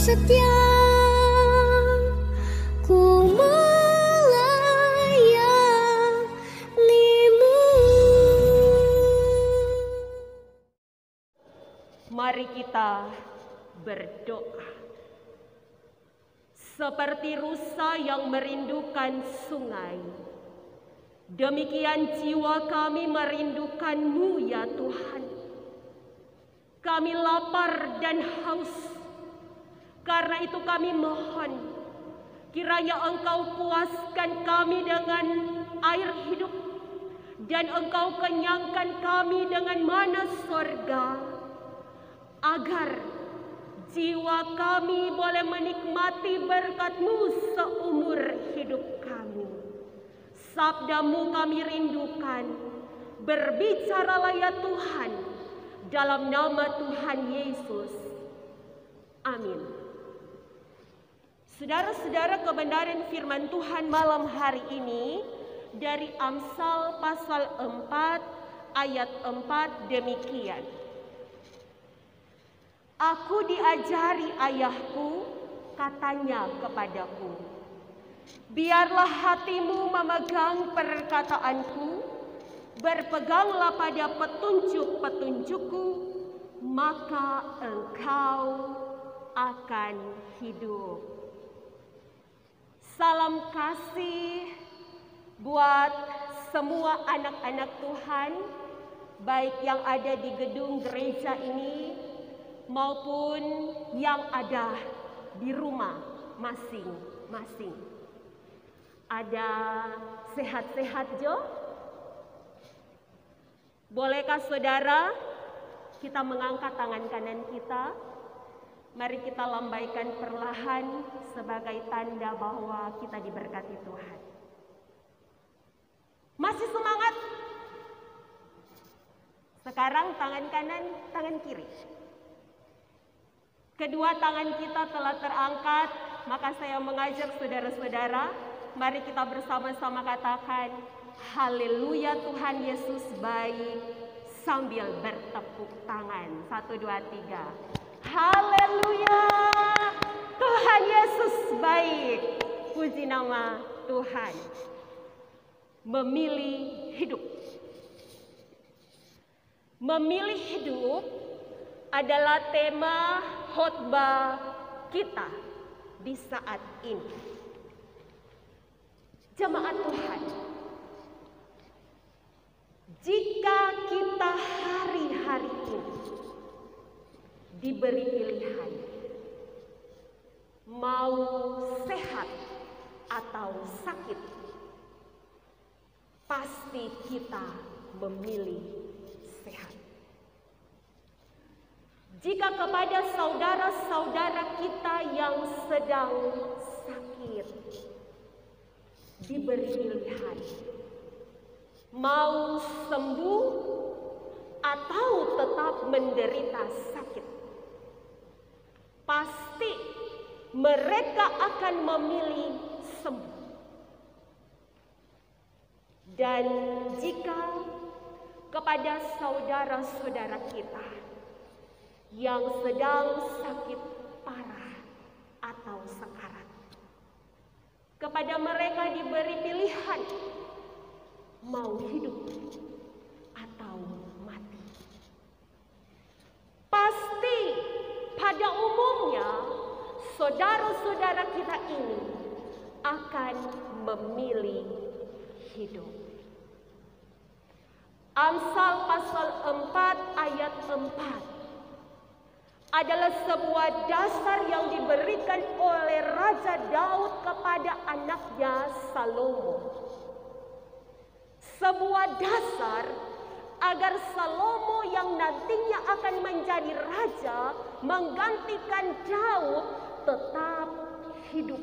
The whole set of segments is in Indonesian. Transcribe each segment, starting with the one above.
setia, ku melayanimu. Mari kita berdoa. Seperti rusa yang merindukan sungai, demikian jiwa kami merindukan-Mu ya Tuhan. Kami lapar dan haus, karena itu kami mohon, kiranya Engkau puaskan kami dengan air hidup, dan Engkau kenyangkan kami dengan mana sorga, agar jiwa kami boleh menikmati berkat-Mu seumur hidup kami. Sabda-Mu kami rindukan, berbicaralah ya Tuhan, dalam nama Tuhan Yesus. Amin. Saudara-saudara, kebenaran firman Tuhan malam hari ini dari Amsal pasal 4 ayat 4 demikian. Aku diajari ayahku, katanya kepadaku, biarlah hatimu memegang perkataanku, berpeganglah pada petunjuk-petunjukku, maka engkau akan hidup. Salam kasih buat semua anak-anak Tuhan, baik yang ada di gedung gereja ini maupun yang ada di rumah masing-masing. Ada sehat-sehat Jo? Bolehkah saudara kita mengangkat tangan kanan kita? Mari kita lambaikan perlahan sebagai tanda bahwa kita diberkati Tuhan. Masih semangat? Sekarang tangan kanan, tangan kiri. Kedua tangan kita telah terangkat, maka saya mengajak saudara-saudara, mari kita bersama-sama katakan, haleluya Tuhan Yesus baik, sambil bertepuk tangan. 1, 2, 3. Haleluya, Tuhan Yesus baik. Puji nama Tuhan. Memilih hidup. Memilih hidup adalah tema khotbah kita di saat ini. Jemaat Tuhan, jika kita hari-hari ini diberi pilihan mau sehat atau sakit, pasti kita memilih sehat. Jika kepada saudara-saudara kita yang sedang sakit diberi pilihan mau sembuh atau tetap menderita sakit, pasti mereka akan memilih sembuh. Dan jika kepada saudara-saudara kita yang sedang sakit parah atau sekarat, kepada mereka diberi pilihan mau hidup atau mati, pasti pada umumnya saudara-saudara kita ini akan memilih hidup. Amsal pasal 4 ayat 4 adalah sebuah dasar yang diberikan oleh Raja Daud kepada anaknya Salomo. Sebuah dasar agar Salomo yang nantinya akan menjadi raja menggantikan Daud tetap hidup.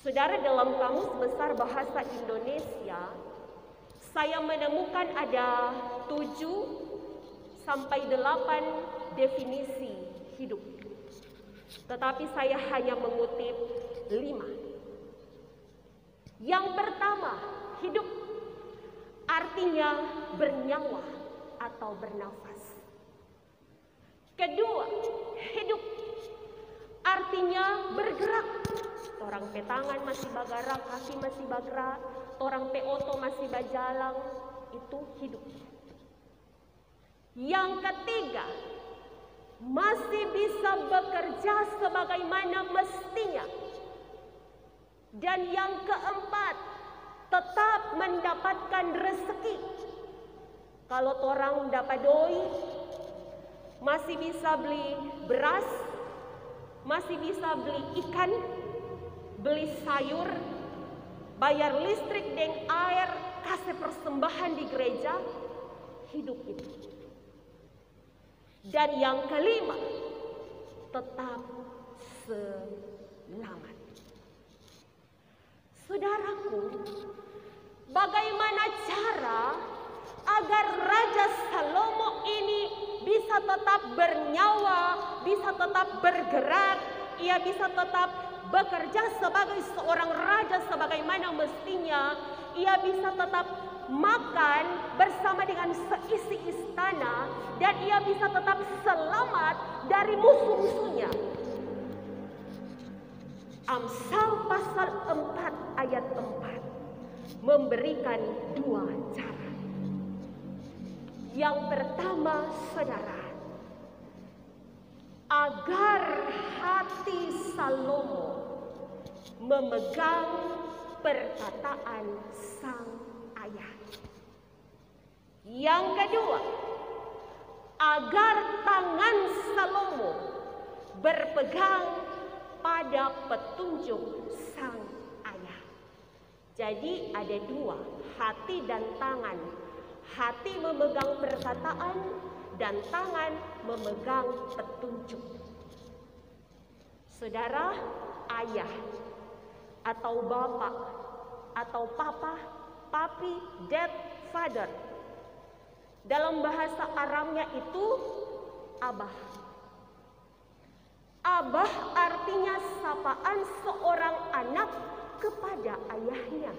Saudara, dalam Kamus Besar Bahasa Indonesia, saya menemukan ada 7 sampai 8 definisi hidup. Tetapi saya hanya mengutip 5. Yang pertama, hidup artinya bernyawa atau bernafas. Kedua, hidup artinya bergerak. Orang pe tangan masih bergerak, kaki masih bergerak, orang pe oto masih berjalan, itu hidup. Yang ketiga, masih bisa bekerja sebagaimana mestinya. Dan yang keempat, tetap mendapatkan rezeki. Kalau orang dapat doi, masih bisa beli beras, masih bisa beli ikan, beli sayur, bayar listrik dan air, kasih persembahan di gereja, hidup itu. Dan yang kelima, tetap selamat. Saudaraku, bagaimana cara agar Raja Salomo ini bisa tetap bernyawa, bisa tetap bergerak, ia bisa tetap bekerja sebagai seorang raja sebagaimana mestinya, ia bisa tetap makan bersama dengan seisi istana, dan ia bisa tetap selamat dari musuh-musuhnya. Amsal pasal 4 ayat 4 memberikan dua cara. Yang pertama, saudara, agar hati Salomo memegang perkataan sang ayah. Yang kedua, agar tangan Salomo berpegang pada petunjuk sang ayah. Jadi ada dua, hati dan tangan. Hati memegang perkataan dan tangan memegang petunjuk. Saudara, ayah atau bapak atau papa, papi, dad, father. Dalam bahasa Aramnya itu abah. Abah artinya sapaan seorang anak kepada ayahnya.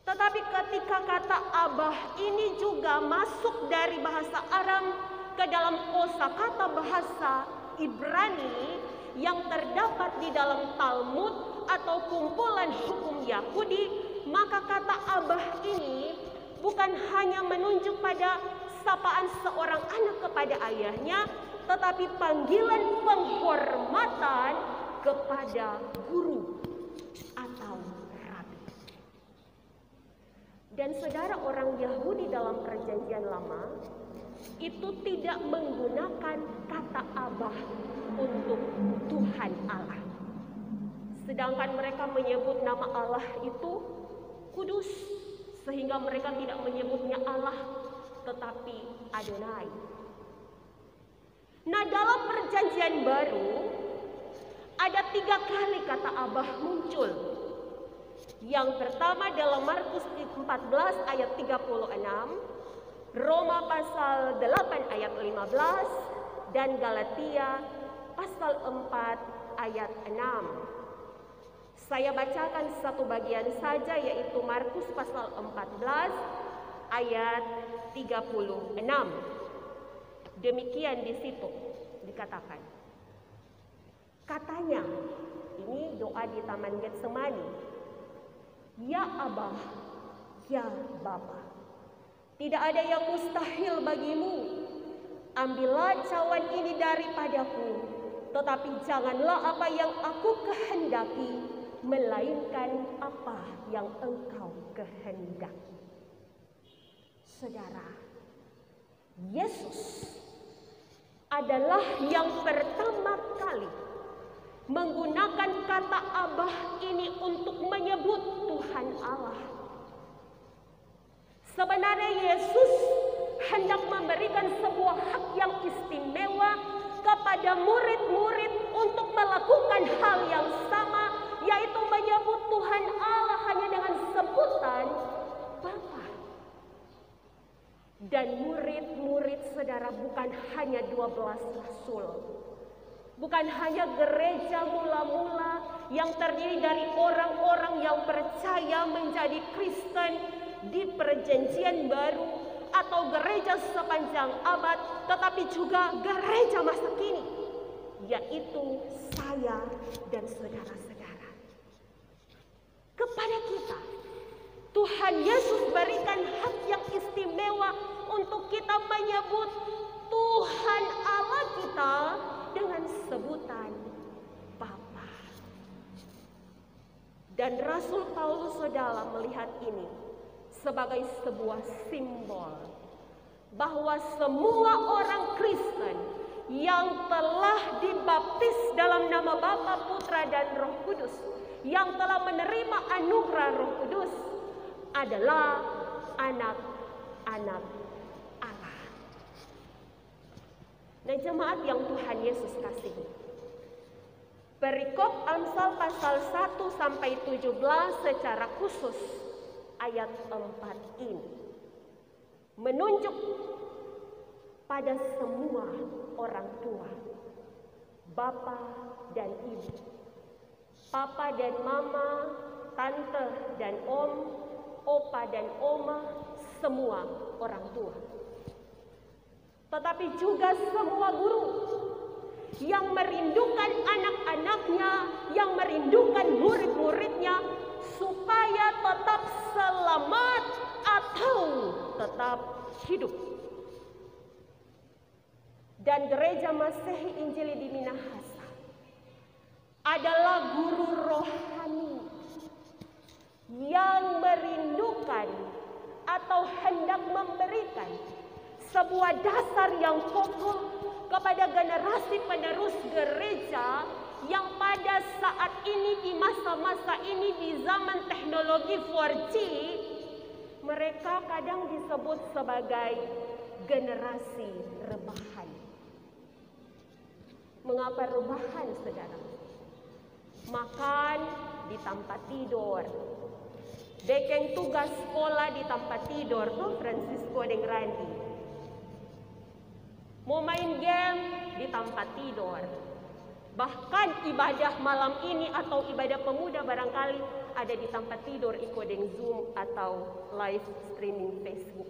Tetapi ketika kata abah ini juga masuk dari bahasa Aram ke dalam kosakata bahasa Ibrani yang terdapat di dalam Talmud atau kumpulan hukum Yahudi, maka kata abah ini bukan hanya menunjuk pada sapaan seorang anak kepada ayahnya, tetapi panggilan penghormatan kepada guru atau rabi. Dan saudara, orang Yahudi dalam Perjanjian Lama itu tidak menggunakan kata abah untuk Tuhan Allah. Sedangkan mereka menyebut nama Allah itu kudus, sehingga mereka tidak menyebutnya Allah tetapi Adonai. Nah, dalam Perjanjian Baru ada 3 kali kata abah muncul. Yang pertama dalam Markus 14 ayat 36, Roma pasal 8 ayat 15, dan Galatia pasal 4 ayat 6. Saya bacakan satu bagian saja, yaitu Markus pasal 14 ayat 36. Demikian di situ dikatakan. Katanya, ini doa di Taman Getsemani. Ya Abah, ya Bapa, tidak ada yang mustahil bagimu. Ambillah cawan ini daripadaku, tetapi janganlah apa yang aku kehendaki, melainkan apa yang engkau kehendaki. Saudara, Yesus adalah yang pertama kali menggunakan kata abah ini untuk menyebut Tuhan Allah. Sebenarnya Yesus hendak memberikan sebuah hak yang istimewa kepada murid-murid untuk melakukan hal yang sama, yaitu menyebut Tuhan Allah hanya dengan sebutan Bapa. Dan murid-murid saudara bukan hanya 12 rasul, bukan hanya gereja mula-mula yang terdiri dari orang-orang yang percaya menjadi Kristen di Perjanjian Baru atau gereja sepanjang abad, tetapi juga gereja masa kini yaitu saya dan saudara-saudara. Kepada kita, Tuhan Yesus berikan hak yang istimewa untuk kita menyebut Tuhan Allah kita dengan sebutan Bapa. Dan Rasul Paulus saudara melihat ini sebagai sebuah simbol bahwa semua orang Kristen yang telah dibaptis dalam nama Bapa, Putra, dan Roh Kudus, yang telah menerima anugerah Roh Kudus, adalah anak-anak Allah. Nah, jemaat yang Tuhan Yesus kasihi, perikop Amsal pasal 1 sampai 17 secara khusus ayat 4 ini menunjuk pada semua orang tua, bapa dan ibu, papa dan mama, tante dan om, opa dan oma, semua orang tua. Tetapi juga semua guru yang merindukan anak-anaknya, yang merindukan murid-muridnya supaya tetap selamat atau tetap hidup. Dan Gereja Masehi Injili di Minahasa adalah guru rohani yang merindukan atau hendak memberikan sebuah dasar yang kokoh kepada generasi penerus gereja yang pada saat ini, di masa-masa ini, di zaman teknologi 4G, mereka kadang disebut sebagai generasi rebahan. Mengapa rebahan, saudara? Makan di tempat tidur, bikin tugas sekolah di tempat tidur, tuh Francisco dan Randy. Mau main game di tempat tidur. Bahkan ibadah malam ini atau ibadah pemuda barangkali ada di tempat tidur, ikut dengan Zoom atau live streaming Facebook.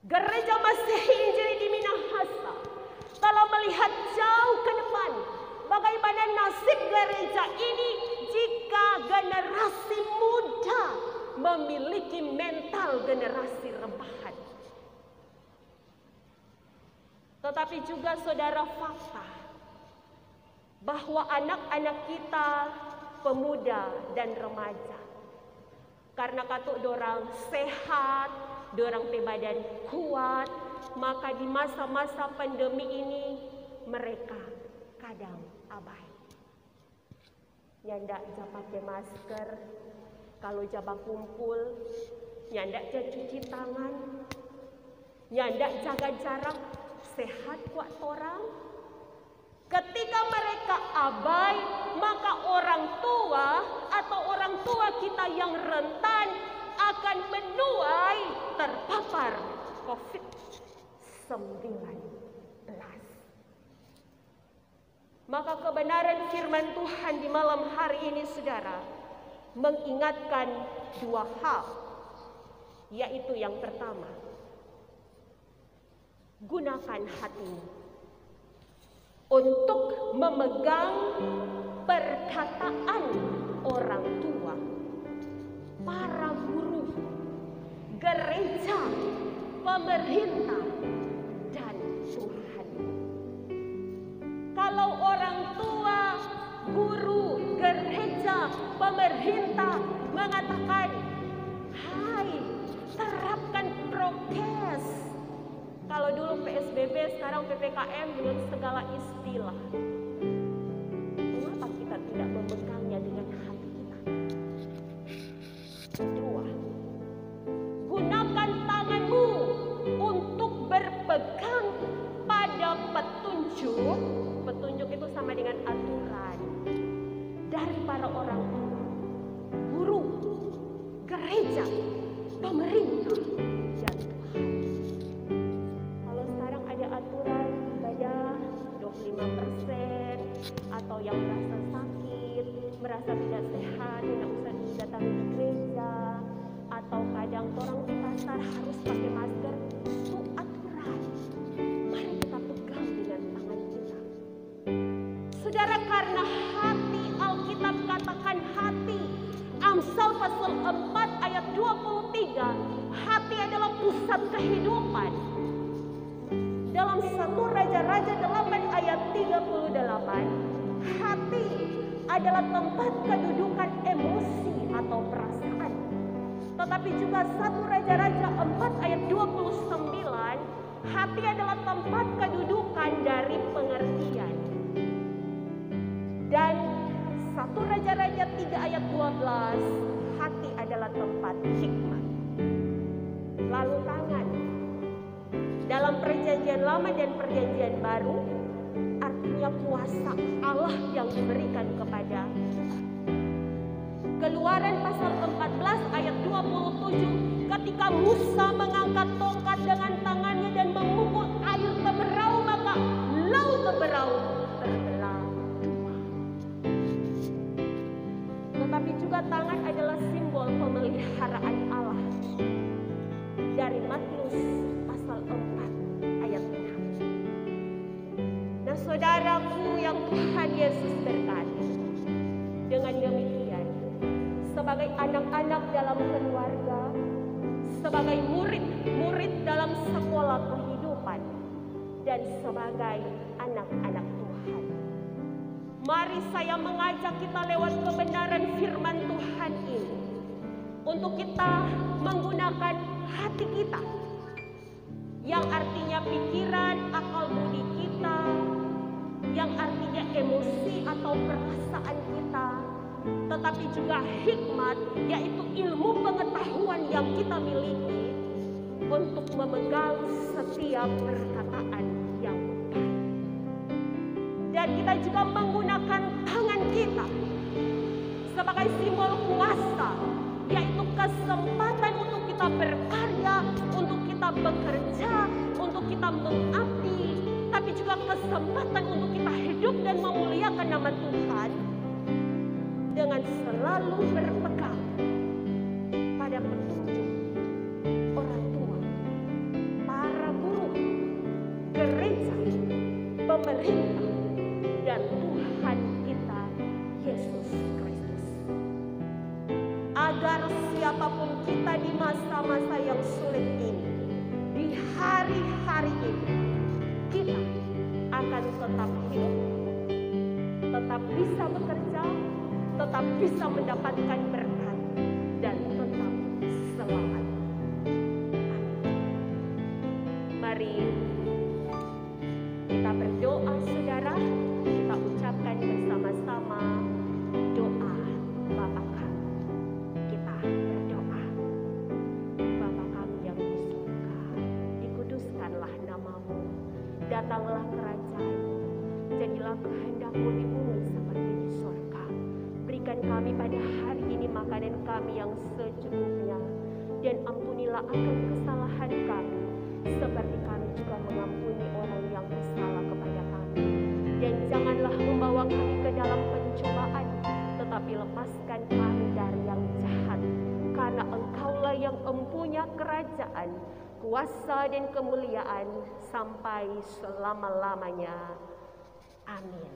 Gereja Masehi Injili di Minahasa telah melihat jauh ke depan bagaimana nasib gereja ini jika generasi muda memiliki mental generasi rebahan. Tetapi juga saudara, fakta bahwa anak-anak kita pemuda dan remaja, karena katuk dorang sehat, dorang badan kuat, maka di masa-masa pandemi ini mereka kadang abai. Nyandak ja pakai masker, kalau jaba kumpul, nyandak ja cuci tangan, nyandak jaga jarak, sehat kuat orang. Ketika mereka abai, maka orang tua atau orang tua kita yang rentan akan menuai terpapar COVID-19. Maka kebenaran firman Tuhan di malam hari ini, saudara, mengingatkan dua hal, yaitu yang pertama, gunakan hatimu untuk memegang perkataan orang tua, para guru, gereja, pemerintah, dan Tuhan. Kalau orang tua, guru, gereja, pemerintah mengatakan, hai, terapkan prokes. Kalau dulu PSBB, sekarang PPKM dengan segala istilah. Mengapa kita tidak memegangnya dengan hati kita? Kedua, gunakan tanganmu untuk berpegang pada petunjuk. Petunjuk itu sama dengan aturan dari para orang tua, guru, gereja, pemerintah, dan Tuhan. Kalau sekarang ada aturan ibadah 25%, atau yang merasa sakit, merasa tidak sehat, tidak usah didatangi di gereja, atau kadang orang di pasar harus pakai masker, itu aturan. Mari kita pegang dengan tangan pasal 4 ayat 23, hati adalah pusat kehidupan. Dalam 1 Raja-Raja 8 ayat 38, hati adalah tempat kedudukan emosi atau perasaan. Tetapi juga 1 Raja-Raja 4 ayat 29, hati adalah tempat kedudukan dari pengertian. Dan 1 Raja-Raja 3 ayat 12, hati adalah tempat hikmat. Lalu tangan. Dalam perjanjian lama dan perjanjian baru, artinya kuasa Allah yang diberikan kepada kita. Keluaran pasal 14 ayat 27, ketika Musa mengangkat tongkat dengan tangannya dan memukul air keberau, maka laut keberau terbelah dua. Tetapi juga tangan adalah simbol pemeliharaan Allah. Dari Matius pasal 4 ayat 6. Nah, saudaraku yang Tuhan Yesus berkati, dengan demikian, sebagai anak-anak dalam keluarga, sebagai murid-murid dalam sekolah kehidupan, dan sebagai anak-anak Tuhan, mari saya mengajak kita lewat kebenaran firman Tuhan ini untuk kita menggunakan hati kita, yang artinya pikiran, akal budi kita, yang artinya emosi atau perasaan kita, tetapi juga hikmat, yaitu ilmu pengetahuan yang kita miliki untuk memegang setiap perkataan yang baik. Dan kita juga menggunakan tangan kita sebagai simbol kuasa, yaitu kesempatan untuk kita berkarya, untuk kita bekerja, untuk kita mengabdi, tapi juga kesempatan untuk kita hidup dan memuliakan nama Tuhan, dengan selalu berpegang pada petunjuk orang tua, para guru, gereja, pemerintah, dan Tuhan kita Yesus Kristus. Agar siapapun kita di masa-masa yang sulit ini, di hari-hari ini, kita akan tetap hidup, tetap bisa bekerja, tetap bisa mendapatkan berkat, dan tetap selamat. Mari kita berdoa, saudara. Kita ucapkan bersama-sama doa Bapa kami. Kita berdoa. Bapa kami yang di surga, dikuduskanlah namamu, datanglah kerajaan-Mu, jadilah kehendak-Mu di bumi seperti di surga. Berikan kami pada hari ini makanan kami yang secukupnya, dan ampunilah akan kesalahan kami, seperti kami juga mengampuni orang yang bersalah kepada kami. Dan janganlah membawa kami ke dalam pencobaan, tetapi lepaskan kami dari yang jahat. Karena Engkaulah yang mempunyai kerajaan, kuasa dan kemuliaan sampai selama-lamanya. Amin.